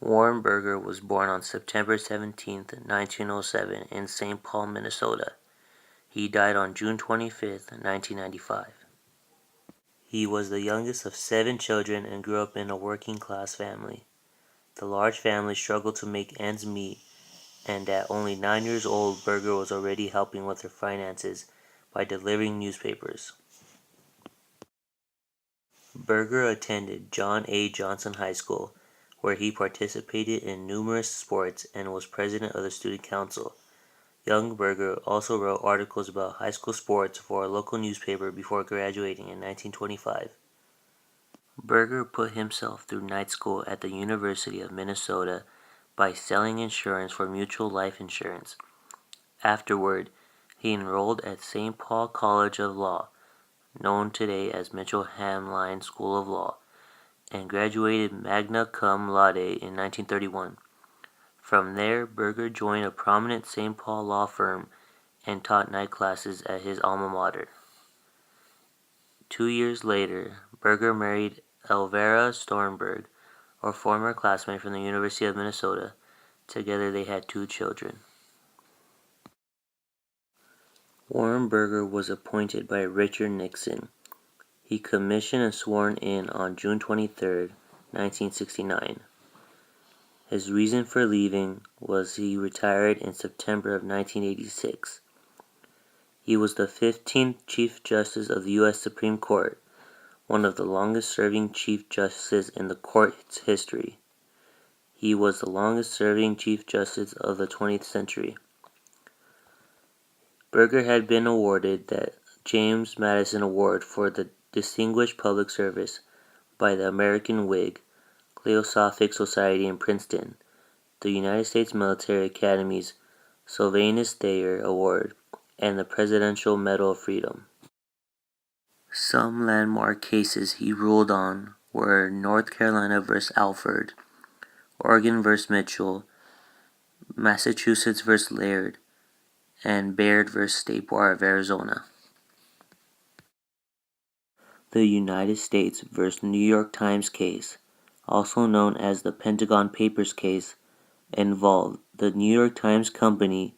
Warren Burger was born on September 17, 1907 in St. Paul, Minnesota. He died on June 25, 1995. He was the youngest of 7 children and grew up in a working-class family. The large family struggled to make ends meet, and at only 9 years old, Burger was already helping with her finances by delivering newspapers. Burger attended John A. Johnson High School, where he participated in numerous sports and was president of the student council. Young Burger also wrote articles about high school sports for a local newspaper before graduating in 1925. Burger put himself through night school at the University of Minnesota by selling insurance for Mutual Life Insurance. Afterward, he enrolled at St. Paul College of Law, known today as Mitchell Hamline School of Law, and graduated magna cum laude in 1931. From there, Burger joined a prominent St. Paul law firm and taught night classes at his alma mater. 2 years later, Burger married Elvira Stornberg, a former classmate from the University of Minnesota. Together they had 2 children. Warren Burger was appointed by Richard Nixon. He commissioned and sworn in on June 23, 1969. His reason for leaving was he retired in September of 1986. He was the 15th Chief Justice of the U.S. Supreme Court, one of the longest-serving Chief Justices in the court's history. He was the longest-serving Chief Justice of the 20th century. Burger had been awarded the James Madison Award for the Distinguished Public Service by the American Whig Theosophic Society in Princeton, the United States Military Academy's Sylvanus Thayer Award, and the Presidential Medal of Freedom. Some landmark cases he ruled on were North Carolina v. Alford, Oregon v. Mitchell, Massachusetts v. Laird, and Baird v. State Bar of Arizona. The United States v. New York Times case, also known as the Pentagon Papers case, involved the New York Times Company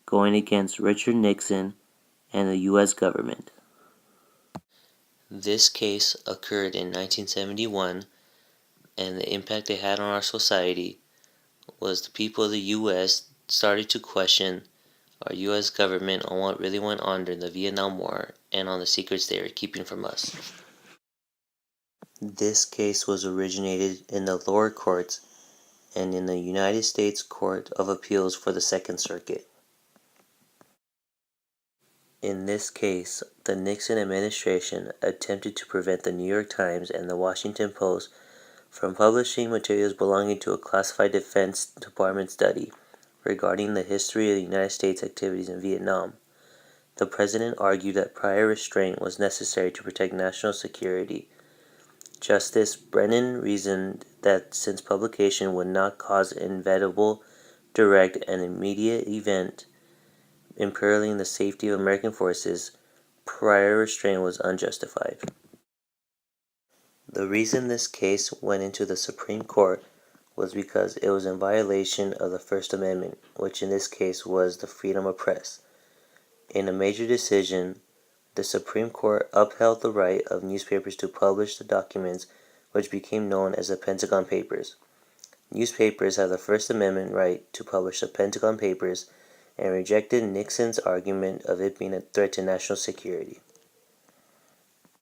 going against Richard Nixon and the U.S. government. This case occurred in 1971, and the impact it had on our society was the people of the U.S. started to question our U.S. government on what really went on during the Vietnam War and on the secrets they were keeping from us. This case was originated in the lower courts and in the United States Court of Appeals for the Second Circuit. In this case, the Nixon administration attempted to prevent the New York Times and the Washington Post from publishing materials belonging to a classified Defense Department study regarding the history of the United States activities in Vietnam. The president argued that prior restraint was necessary to protect national security. Justice Brennan reasoned that since publication would not cause inevitable, direct, and immediate event imperiling the safety of American forces, prior restraint was unjustified. The reason this case went into the Supreme Court was because it was in violation of the First Amendment, which in this case was the freedom of press. In a major decision, the Supreme Court upheld the right of newspapers to publish the documents which became known as the Pentagon Papers. Newspapers have the First Amendment right to publish the Pentagon Papers and rejected Nixon's argument of it being a threat to national security.